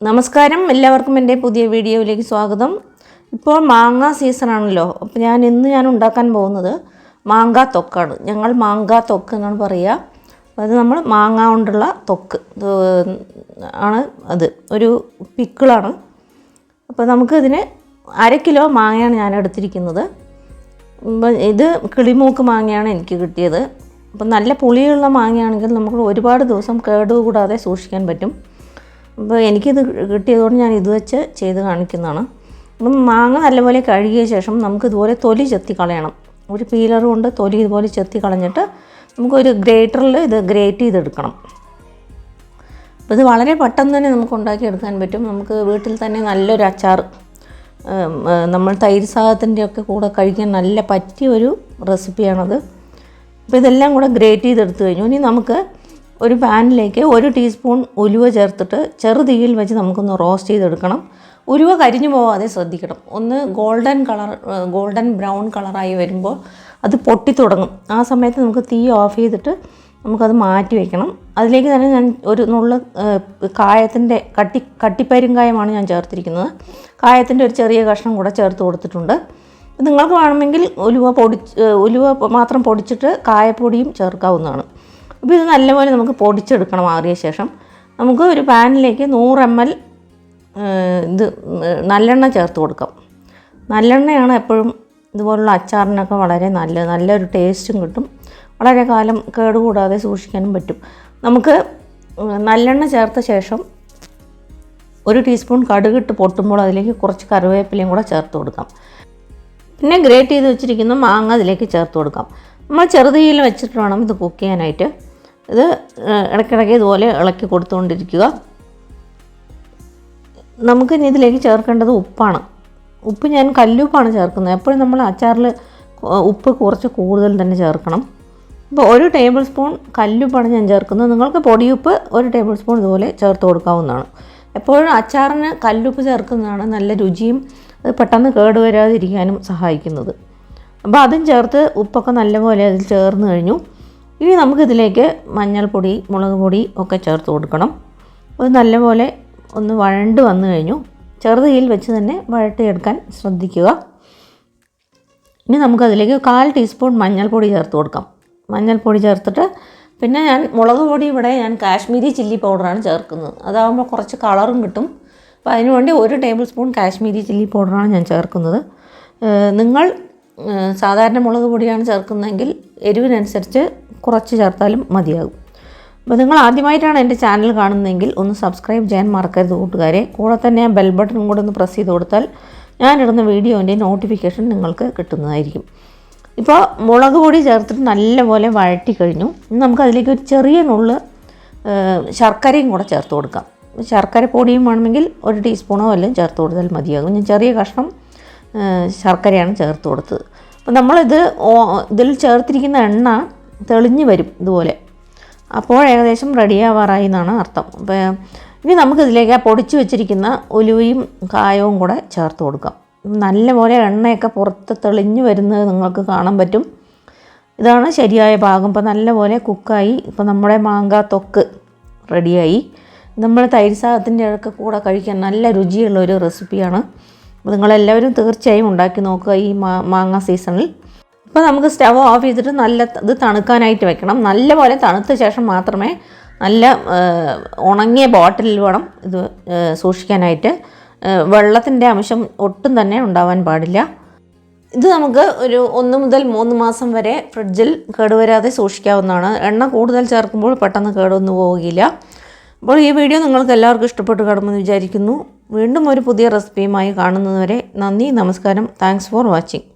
നമസ്കാരം, എല്ലാവർക്കും എൻ്റെ പുതിയ വീഡിയോയിലേക്ക് സ്വാഗതം. ഇപ്പോൾ മാങ്ങ സീസണാണല്ലോ. അപ്പോൾ ഞാൻ ഉണ്ടാക്കാൻ പോകുന്നത് മാങ്ങാ തൊക്കാണ്. ഞങ്ങൾ മാങ്ങാ തൊക്ക് എന്നാണ് പറയുക. അത് നമ്മൾ മാങ്ങ കൊണ്ടുള്ള തൊക്ക് ആണ്. അത് ഒരു പിക്കിളാണ്. അപ്പോൾ നമുക്കിതിന് 1/2 കിലോ മാങ്ങയാണ് ഞാൻ എടുത്തിരിക്കുന്നത്. ഇത് കിളിമൂക്ക് മാങ്ങയാണ് എനിക്ക് കിട്ടിയത്. അപ്പം നല്ല പുളിയുള്ള മാങ്ങയാണെങ്കിൽ നമുക്ക് ഒരുപാട് ദിവസം കേടുകൂടാതെ സൂക്ഷിക്കാൻ പറ്റും. അപ്പോൾ എനിക്കിത് കിട്ടിയതുകൊണ്ട് ഞാൻ ഇത് വെച്ച് ചെയ്ത് കാണിക്കുന്നതാണ്. അപ്പം മാങ്ങ നല്ലപോലെ കഴുകിയ ശേഷം നമുക്കിതുപോലെ തൊലി ചെത്തി കളയണം. ഒരു പീലർ കൊണ്ട് തൊലി ഇതുപോലെ ചെത്തി കളഞ്ഞിട്ട് നമുക്കൊരു ഗ്രേറ്ററിൽ ഇത് ഗ്രേറ്റ് ചെയ്തെടുക്കണം. അപ്പോൾ ഇത് വളരെ പെട്ടെന്ന് തന്നെ നമുക്ക് ഉണ്ടാക്കിയെടുക്കാൻ പറ്റും. നമുക്ക് വീട്ടിൽ തന്നെ നല്ലൊരു അച്ചാർ, നമ്മൾ തൈര് സാധത്തിൻ്റെയൊക്കെ കൂടെ കഴിക്കാൻ നല്ല പറ്റിയ ഒരു റെസിപ്പിയാണത്. അപ്പോൾ ഇതെല്ലാം കൂടെ ഗ്രേറ്റ് ചെയ്തെടുത്ത് കഴിഞ്ഞു. ഇനി നമുക്ക് ഒരു പാനിലേക്ക് 1 ടീസ്പൂൺ ഉലുവ ചേർത്തിട്ട് ചെറുതീയിൽ വെച്ച് നമുക്കൊന്ന് റോസ്റ്റ് ചെയ്തെടുക്കണം. ഉലുവ കരിഞ്ഞു പോകാതെ ശ്രദ്ധിക്കണം. ഒന്ന് ഗോൾഡൻ ബ്രൗൺ കളറായി വരുമ്പോൾ അത് പൊട്ടി തുടങ്ങും. ആ സമയത്ത് നമുക്ക് തീ ഓഫ് ചെയ്തിട്ട് നമുക്കത് മാറ്റി വയ്ക്കണം. അതിലേക്ക് തന്നെ ഞാൻ ഒരു നുള്ള് കായത്തിൻ്റെ കട്ടിപ്പരിങ്കായമാണ് ഞാൻ ചേർത്തിരിക്കുന്നത്. കായത്തിൻ്റെ ഒരു ചെറിയ കഷ്ണം കൂടെ ചേർത്ത് കൊടുത്തിട്ടുണ്ട്. നിങ്ങൾക്ക് വേണമെങ്കിൽ ഉലുവ മാത്രം പൊടിച്ചിട്ട് കായപ്പൊടിയും ചേർക്കാവുന്നതാണ്. അപ്പോൾ ഇത് നല്ലപോലെ നമുക്ക് പൊടിച്ചെടുക്കണം. ആറിയ ശേഷം നമുക്ക് ഒരു പാനിലേക്ക് 100 ml ഇത് നല്ലെണ്ണ ചേർത്ത് കൊടുക്കാം. നല്ലെണ്ണയാണ് എപ്പോഴും ഇതുപോലുള്ള അച്ചാറിനൊക്കെ വളരെ നല്ലൊരു ടേസ്റ്റും കിട്ടും. വളരെ കാലം കേടുകൂടാതെ സൂക്ഷിക്കാനും പറ്റും. നമുക്ക് നല്ലെണ്ണ ചേർത്ത ശേഷം 1 ടീസ്പൂൺ കടുകിട്ട് പൊട്ടുമ്പോൾ അതിലേക്ക് കുറച്ച് കറിവേപ്പിലയും കൂടെ ചേർത്ത് കൊടുക്കാം. പിന്നെ ഗ്രേറ്റ് ചെയ്ത് വെച്ചിരിക്കുന്ന മാങ്ങ അതിലേക്ക് ചേർത്ത് കൊടുക്കാം. നമ്മൾ ചെറുതീയിൽ വെച്ചിട്ട് വേണം ഇത് കുക്ക് ചെയ്യാനായിട്ട്. ഇത് ഇടയ്ക്കിടയ്ക്ക് ഇതുപോലെ ഇളക്കി കൊടുത്തുകൊണ്ടിരിക്കുക. നമുക്കിനി ഇതിലേക്ക് ചേർക്കേണ്ടത് ഉപ്പാണ്. ഉപ്പ് ഞാൻ കല്ലുപ്പാണ് ചേർക്കുന്നത്. എപ്പോഴും നമ്മൾ അച്ചാറിൽ ഉപ്പ് കുറച്ച് കൂടുതൽ തന്നെ ചേർക്കണം. അപ്പോൾ 1 ടേബിൾ സ്പൂൺ കല്ലുപ്പാണ് ഞാൻ ചേർക്കുന്നത്. നിങ്ങൾക്ക് പൊടിയുപ്പ് 1 ടേബിൾ സ്പൂൺ ഇതുപോലെ ചേർത്ത് കൊടുക്കാവുന്നതാണ്. എപ്പോഴും അച്ചാറിന് കല്ലുപ്പ് ചേർക്കുന്നതാണ് നല്ല രുചിയും അത് പെട്ടെന്ന് കേടുവരാതിരിക്കാനും സഹായിക്കുന്നത്. അപ്പോൾ അതും ചേർത്ത് ഉപ്പൊക്കെ നല്ലപോലെ അതിൽ ചേർന്ന് കഴിഞ്ഞു. ഇനി നമുക്കിതിലേക്ക് മഞ്ഞൾപ്പൊടി, മുളക് പൊടി ഒക്കെ ചേർത്ത് കൊടുക്കണം. അത് നല്ലപോലെ ഒന്ന് വഴണ്ട് വന്നു കഴിഞ്ഞു. ചെറുതീയിൽ വെച്ച് തന്നെ വഴട്ടിയെടുക്കാൻ ശ്രദ്ധിക്കുക. ഇനി നമുക്കതിലേക്ക് 1/4 ടീസ്പൂൺ മഞ്ഞൾപ്പൊടി ചേർത്ത് കൊടുക്കാം. മഞ്ഞൾപ്പൊടി ചേർത്തിട്ട് പിന്നെ മുളക് പൊടി ഇവിടെ ഞാൻ കാശ്മീരി ചില്ലി പൗഡറാണ് ചേർക്കുന്നത്. അതാകുമ്പോൾ കുറച്ച് കളറും കിട്ടും. അപ്പോൾ അതിനുവേണ്ടി 1 ടേബിൾ സ്പൂൺ കാശ്മീരി ചില്ലി പൗഡറാണ് ഞാൻ ചേർക്കുന്നത്. നിങ്ങൾ സാധാരണ മുളക് പൊടിയാണ് ചേർക്കുന്നതെങ്കിൽ എരിവിനനുസരിച്ച് കുറച്ച് ചേർത്താലും മതിയാകും. അപ്പോൾ നിങ്ങൾ ആദ്യമായിട്ടാണ് എൻ്റെ ചാനൽ കാണുന്നതെങ്കിൽ ഒന്ന് സബ്സ്ക്രൈബ് ചെയ്യാൻ മറക്കരുത് കൂട്ടുകാരെ. കൂടെ തന്നെ ബെൽ ബട്ടൺ കൂടെ ഒന്ന് പ്രസ് ചെയ്ത് കൊടുത്താൽ ഞാനിടുന്ന വീഡിയോൻ്റെ നോട്ടിഫിക്കേഷൻ നിങ്ങൾക്ക് കിട്ടുന്നതായിരിക്കും. ഇപ്പോൾ മുളക് പൊടി ചേർത്തിട്ട് നല്ലപോലെ വഴറ്റി കഴിഞ്ഞു. ഇനി നമുക്കതിലേക്ക് ഒരു ചെറിയ നുള്ള് ശർക്കരയും കൂടെ ചേർത്ത് കൊടുക്കാം. ശർക്കര പൊടിയും വേണമെങ്കിൽ 1 ടീസ്പൂണോ വല്ലതും ചേർത്ത് കൊടുത്താൽ മതിയാകും. ഞാൻ ചെറിയ കഷ്ണം ശർക്കരയാണ് ചേർത്ത് കൊടുത്തത്. അപ്പോൾ ഇതിൽ ചേർത്തിരിക്കുന്ന എണ്ണ തെളിഞ്ഞ് വരും ഇതുപോലെ. അപ്പോൾ ഏകദേശം റെഡിയാവാറായി എന്നാണ് അർത്ഥം. അപ്പോൾ ഇനി നമുക്കിതിലേക്ക് പൊടിച്ച് വെച്ചിരിക്കുന്ന ഉലുവയും കായവും കൂടെ ചേർത്ത് കൊടുക്കാം. നല്ലപോലെ എണ്ണയൊക്കെ പുറത്ത് തെളിഞ്ഞ് വരുന്നത് നിങ്ങൾക്ക് കാണാൻ പറ്റും. ഇതാണ് ശരിയായ പാകം. ഇപ്പോൾ നല്ലപോലെ കുക്കായി. ഇപ്പോൾ നമ്മുടെ മാങ്ങാ തൊക്ക് റെഡിയായി. നമ്മൾ തൈര് സാധത്തിൻ്റെ ഒക്കെ കൂടെ കഴിക്കാൻ നല്ല രുചിയുള്ള ഒരു റെസിപ്പിയാണ്. അപ്പോൾ നിങ്ങളെല്ലാവരും തീർച്ചയായും ഉണ്ടാക്കി നോക്കുക ഈ മാങ്ങ സീസണിൽ. ഇപ്പോൾ നമുക്ക് സ്റ്റവ് ഓഫ് ചെയ്തിട്ട് ഇത് തണുക്കാനായിട്ട് വെക്കണം. നല്ലപോലെ തണുത്ത ശേഷം മാത്രമേ നല്ല ഉണങ്ങിയ ബോട്ടിലിൽ വേണം ഇത് സൂക്ഷിക്കാനായിട്ട്. വെള്ളത്തിൻ്റെ അംശം ഒട്ടും തന്നെ ഉണ്ടാവാൻ പാടില്ല. ഇത് നമുക്ക് ഒരു 1 മുതൽ 3 മാസം വരെ ഫ്രിഡ്ജിൽ കേടുവരാതെ സൂക്ഷിക്കാവുന്നതാണ്. എണ്ണ കൂടുതൽ ചേർക്കുമ്പോൾ പെട്ടെന്ന് കേടൊന്നും പോവുകയില്ല. അപ്പോൾ ഈ വീഡിയോ നിങ്ങൾക്ക് എല്ലാവർക്കും ഇഷ്ടപ്പെട്ട് കാണുമെന്ന് വിചാരിക്കുന്നു. വീണ്ടും ഒരു പുതിയ റെസിപ്പിയുമായി കാണുന്നതുവരെ നന്ദി, നമസ്കാരം. Thanks for watching.